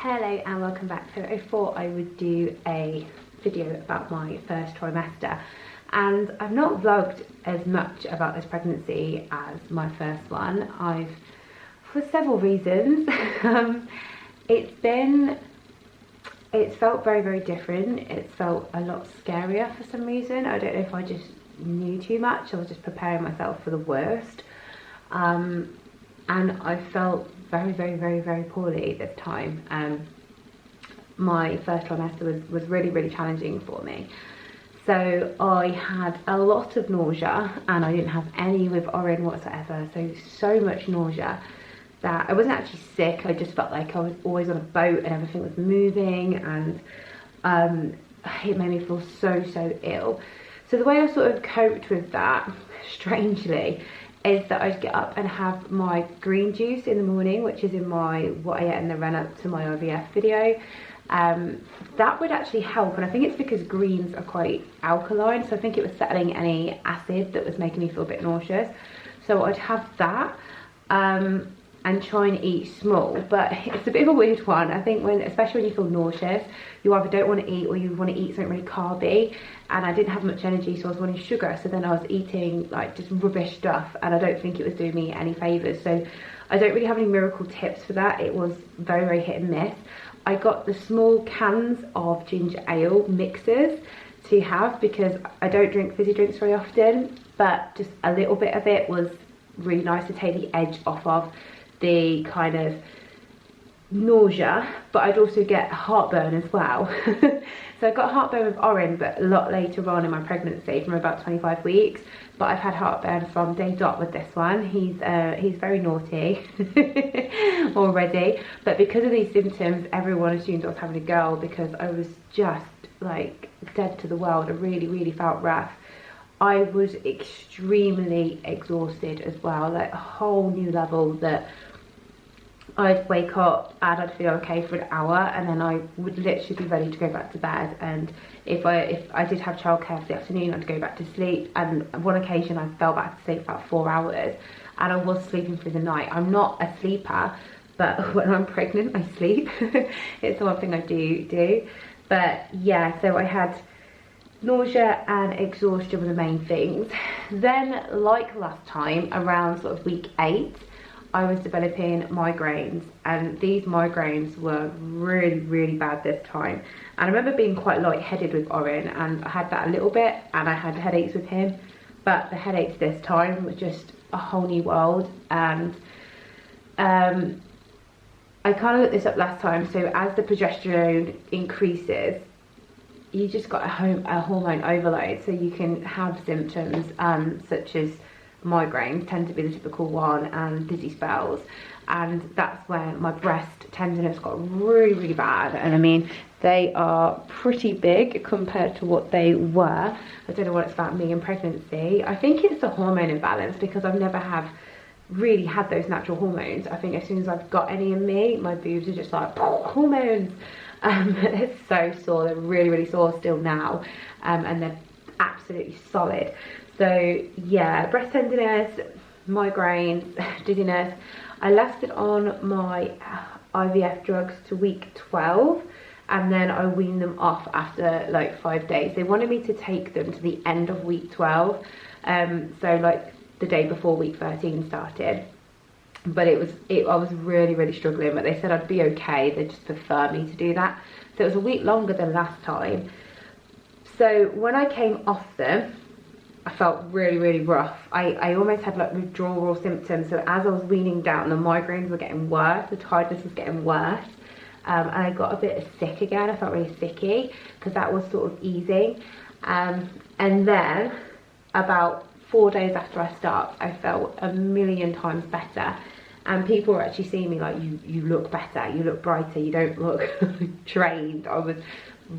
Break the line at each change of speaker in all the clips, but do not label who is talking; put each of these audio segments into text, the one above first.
Hello and welcome back. So I thought I would do a video about my first trimester, and I've not vlogged as much about this pregnancy as my first one. For several reasons. It's felt very different. It's felt a lot scarier for some reason. I don't know if I just knew too much. I was just preparing myself for the worst. And I felt very poorly this time. My first trimester was really challenging for me. So I had a lot of nausea, and I didn't have any with Orin whatsoever. So much nausea that I wasn't actually sick. I just felt like I was always on a boat and everything was moving, and it made me feel so ill. So the way I sort of coped with that, strangely, is that I'd get up and have my green juice in the morning, which is in what I ate in the run up to my IVF video. That would actually help, and I think it's because greens are quite alkaline, so I think it was settling any acid that was making me feel a bit nauseous. So I'd have that and try and eat small, but it's a bit of a weird one. I think especially when you feel nauseous, you either don't want to eat or you want to eat something really carby, and I didn't have much energy, so I was wanting sugar, so then I was eating like just rubbish stuff, and I don't think it was doing me any favours. So I don't really have any miracle tips for that. It was very hit and miss. I got the small cans of ginger ale mixers to have because I don't drink fizzy drinks very often, but just a little bit of it was really nice to take the edge off of the kind of nausea, but I'd also get heartburn as well. So I got heartburn with Orin, but a lot later on in my pregnancy, from about 25 weeks. But I've had heartburn from day dot with this one. He's very naughty already. But because of these symptoms, everyone assumed I was having a girl because I was just like dead to the world. I really felt rough. I was extremely exhausted as well, like a whole new level that I'd wake up and I'd feel okay for an hour, and then I would literally be ready to go back to bed. And if I did have childcare for the afternoon, I'd go back to sleep. And on one occasion I fell back to sleep about 4 hours, and I was sleeping through the night. I'm not a sleeper, but when I'm pregnant I sleep. It's the one thing I do. But yeah, so I had nausea and exhaustion were the main things. Then, like last time, around sort of week 8, I was developing migraines, and these migraines were really bad this time. And I remember being quite lightheaded with Orin, and I had that a little bit, and I had headaches with him, but the headaches this time was just a whole new world. And I kind of looked this up last time. So as the progesterone increases, you just got a hormone overload, so you can have symptoms such as migraines tend to be the typical one, and dizzy spells. And that's when my breast tenderness got really bad, and I mean they are pretty big compared to what they were. I don't know what it's about me in pregnancy. I think it's the hormone imbalance, because I've never really had those natural hormones. I think as soon as I've got any in me, my boobs are just like hormones. They're so sore. They're really sore still now, and they're absolutely solid. So yeah, breast tenderness, migraines, dizziness. I lasted on my IVF drugs to week 12, and then I weaned them off after like 5 days. They wanted me to take them to the end of week 12, so like the day before week 13 started. But I was really struggling, but they said I'd be okay. They just prefer me to do that. So it was a week longer than last time. So when I came off them, I felt really rough. I almost had like withdrawal symptoms. So as I was weaning down, the migraines were getting worse, the tiredness was getting worse, and I got a bit sick again. I felt really sicky because that was sort of easing. And then about 4 days after I stopped, I felt a million times better. And people were actually seeing me like, you look better, you look brighter, you don't look drained. I was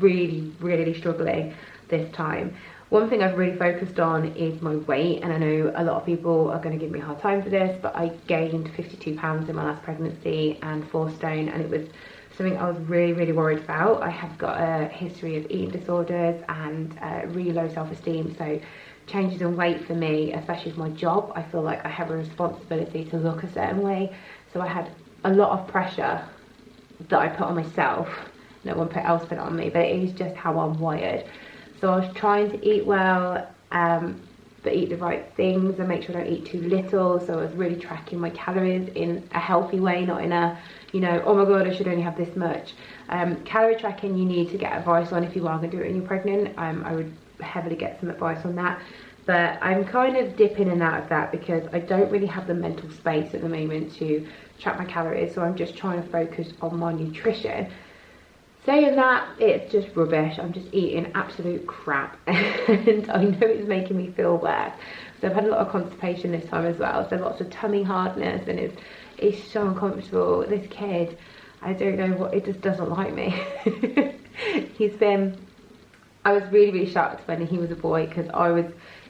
really struggling this time. One thing I've really focused on is my weight, and I know a lot of people are going to give me a hard time for this, but I gained 52 pounds in my last pregnancy and 4 stone, and it was something I was really worried about. I have got a history of eating disorders and really low self-esteem, so changes in weight for me, especially for my job, I feel like I have a responsibility to look a certain way. So I had a lot of pressure that I put on myself. No one else put it on me, but it is just how I'm wired. So I was trying to eat well, but eat the right things and make sure I don't eat too little. So I was really tracking my calories in a healthy way, not in a, you know, oh my god, I should only have this much. Calorie tracking you need to get advice on if you are going to do it when you're pregnant. I would heavily get some advice on that. But I'm kind of dipping in and out of that because I don't really have the mental space at the moment to track my calories. So I'm just trying to focus on my nutrition. Saying that, it's just rubbish. I'm just eating absolute crap and I know it's making me feel worse. So I've had a lot of constipation this time as well, so lots of tummy hardness, and it's so uncomfortable. This kid, I don't know what, it just doesn't like me. I was really shocked when he was a boy, because I was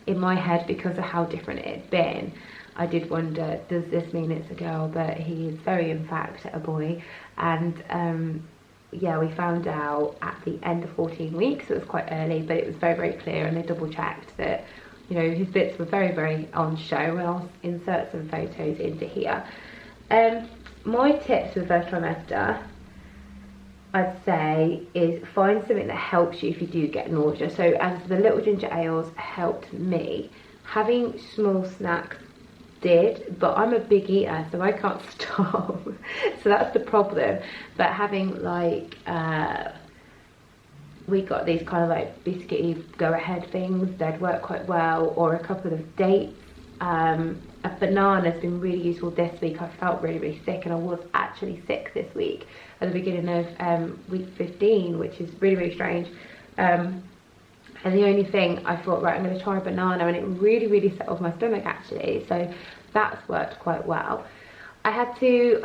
in my head, because of how different it had been, I did wonder, does this mean it's a girl? But he is very in fact a boy. And yeah, we found out at the end of 14 weeks, so it was quite early, but it was very clear, and they double checked that, you know, his bits were very on show, and I'll insert some photos into here. My tips for the first trimester, I'd say, is find something that helps you if you do get nausea. So as the little ginger ales helped me, having small snacks did, but I'm a big eater, so I can't stop. So that's the problem. But having like we got these kind of like biscuity go ahead things, they'd work quite well, or a couple of dates. A banana has been really useful this week. I felt really sick, and I was actually sick this week at the beginning of week 15, which is really strange. And the only thing I thought, right, I'm going to try a banana, and it really settled my stomach actually. So that's worked quite well. I had to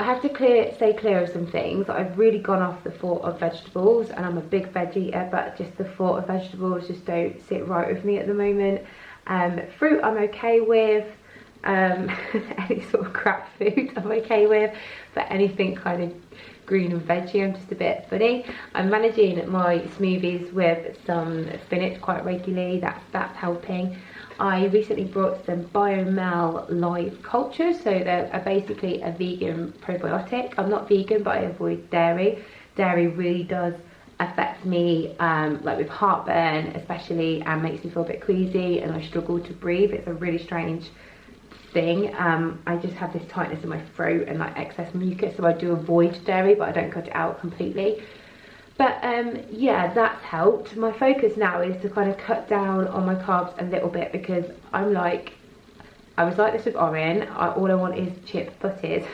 stay clear of some things. I've really gone off the thought of vegetables, and I'm a big veg eater, but just the thought of vegetables just don't sit right with me at the moment. Fruit I'm okay with. Any sort of crap food I'm okay with, but anything kind of green and veggie I'm just a bit funny. I'm managing my smoothies with some spinach quite regularly. That's helping. I recently brought some Biomel live cultures, so they're basically a vegan probiotic. I'm not vegan, but I avoid dairy. Dairy really does affect me, like with heartburn especially, and makes me feel a bit queasy, and I struggle to breathe. It's a really strange thing. I just have this tightness in my throat and like excess mucus, so I do avoid dairy, but I don't cut it out completely. But yeah, that's helped. My focus now is to kind of cut down on my carbs a little bit, because I was like this with Oren. All I want is chips butted.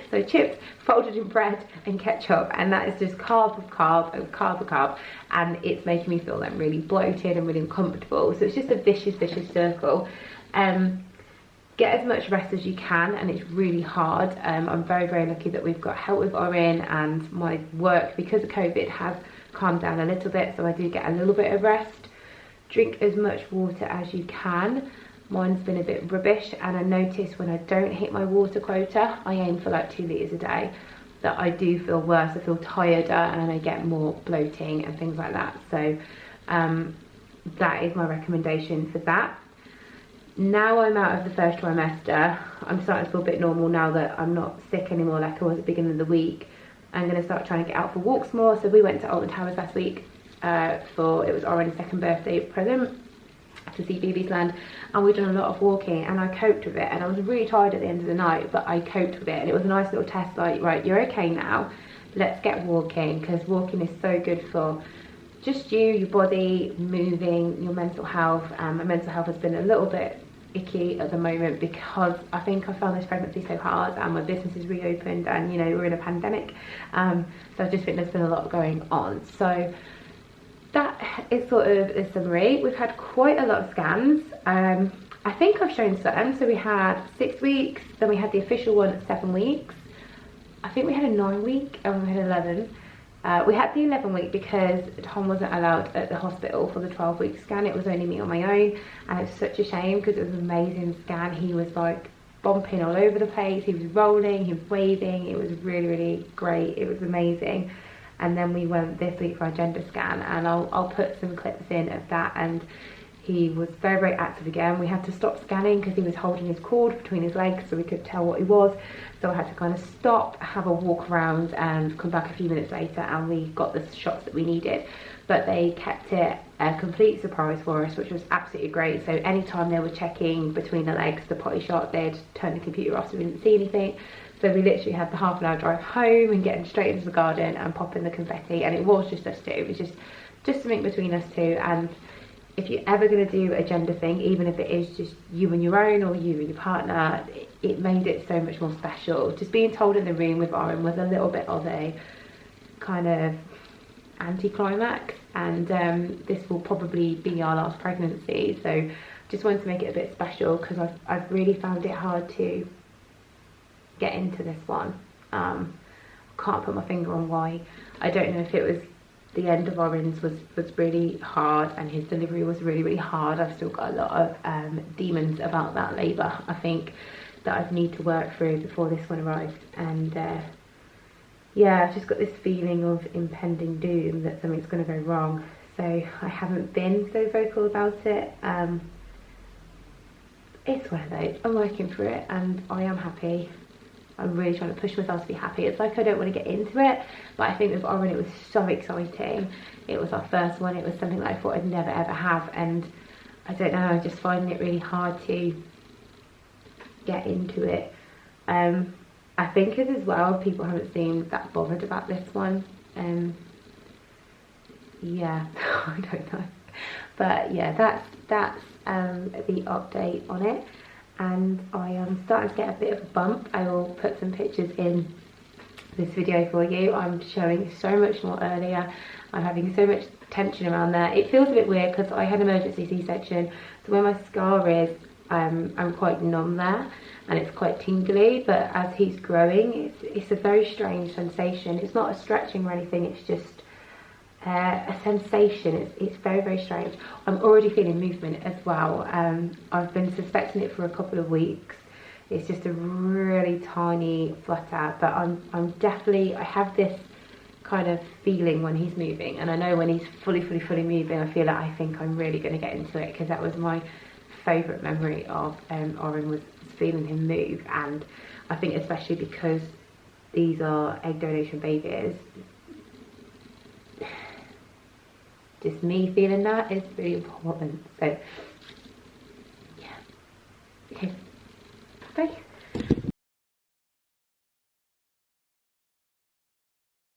So chips folded in bread and ketchup, and that is just carb of carb and carb of carb, and it's making me feel like really bloated and really uncomfortable. So it's just a vicious circle. Get as much rest as you can, and it's really hard. I'm very lucky that we've got help with Oren, and my work, because of COVID, has calmed down a little bit, so I do get a little bit of rest. Drink as much water as you can. Mine's been a bit rubbish, and I notice when I don't hit my water quota, I aim for like 2 litres a day, that I do feel worse. I feel tireder, and I get more bloating and things like that. So that is my recommendation for that. Now I'm out of the first trimester, I'm starting to feel a bit normal now that I'm not sick anymore like I was at the beginning of the week. I'm going to start trying to get out for walks more. So we went to Alton Towers last week it was Oren's second birthday present, to see Phoebe's Land, and we've done a lot of walking, and I coped with it, and I was really tired at the end of the night, but I coped with it, and it was a nice little test, like, right, you're okay now, let's get walking, because walking is so good for just you, your body, moving, your mental health. My mental health has been a little bit icky at the moment, because I think I found this pregnancy so hard, and my business is reopened, and you know, we're in a pandemic, so I just think there's been a lot going on. So that is sort of a summary. We've had quite a lot of scans. I think I've shown some. So we had 6 weeks, then we had the official one at 7 weeks. I think we had a 9 week, and we had 11. We had the 11 week because Tom wasn't allowed at the hospital for the 12-week scan. It was only me on my own, and it's such a shame because it was an amazing scan. He was like bumping all over the place, he was rolling, he was waving. It was really great, it was amazing. And then we went this week for our gender scan, and I'll put some clips in of that. And he was very, very active again. We had to stop scanning because he was holding his cord between his legs so we could tell what he was. So I had to kind of stop, have a walk around and come back a few minutes later, and we got the shots that we needed. But they kept it a complete surprise for us, which was absolutely great. So anytime they were checking between the legs, the potty shot, they'd turn the computer off so we didn't see anything. So we literally had the half an hour drive home and getting straight into the garden and popping the confetti, and it was just us two. It was just something between us two. And if you're ever going to do a gender thing, even if it is just you and your own or you and your partner, it made it so much more special. Just being told in the room with Oren was a little bit of a kind of anticlimax, and this will probably be our last pregnancy, so just wanted to make it a bit special because I've really found it hard to get into this one. Can't put my finger on why. I don't know if it was the end of Oren's was really hard and his delivery was really, really hard. I've still got a lot of demons about that labour, I think, that I need to work through before this one arrived. And yeah, I've just got this feeling of impending doom that something's going to go wrong. So I haven't been so vocal about it. It's one of those. I'm working through it and I am happy. I'm really trying to push myself to be happy. It's like I don't want to get into it, but I think with Oren it was so exciting. It was our first one. It was something that I thought I'd never ever have, and I don't know, I'm just finding it really hard to get into it. I think as well people haven't seemed that bothered about this one. Yeah, I don't know, but yeah, that's the update on it. And I am starting to get a bit of a bump. I will put some pictures in this video for you. I'm showing so much more earlier. I'm having so much tension around there. It feels a bit weird because I had an emergency C-section, so where my scar is, I'm quite numb there and it's quite tingly, but as he's growing, it's a very strange sensation. It's not a stretching or anything, it's just a sensation. It's very, very strange. I'm already feeling movement as well. I've been suspecting it for a couple of weeks. It's just a really tiny flutter, but I'm definitely, I have this kind of feeling when he's moving, and I know when he's fully moving, I feel like I think I'm really going to get into it, because that was my favourite memory of Oren, was feeling him move. And I think especially because these are egg donation babies, just me feeling that is really important. So yeah, okay, bye.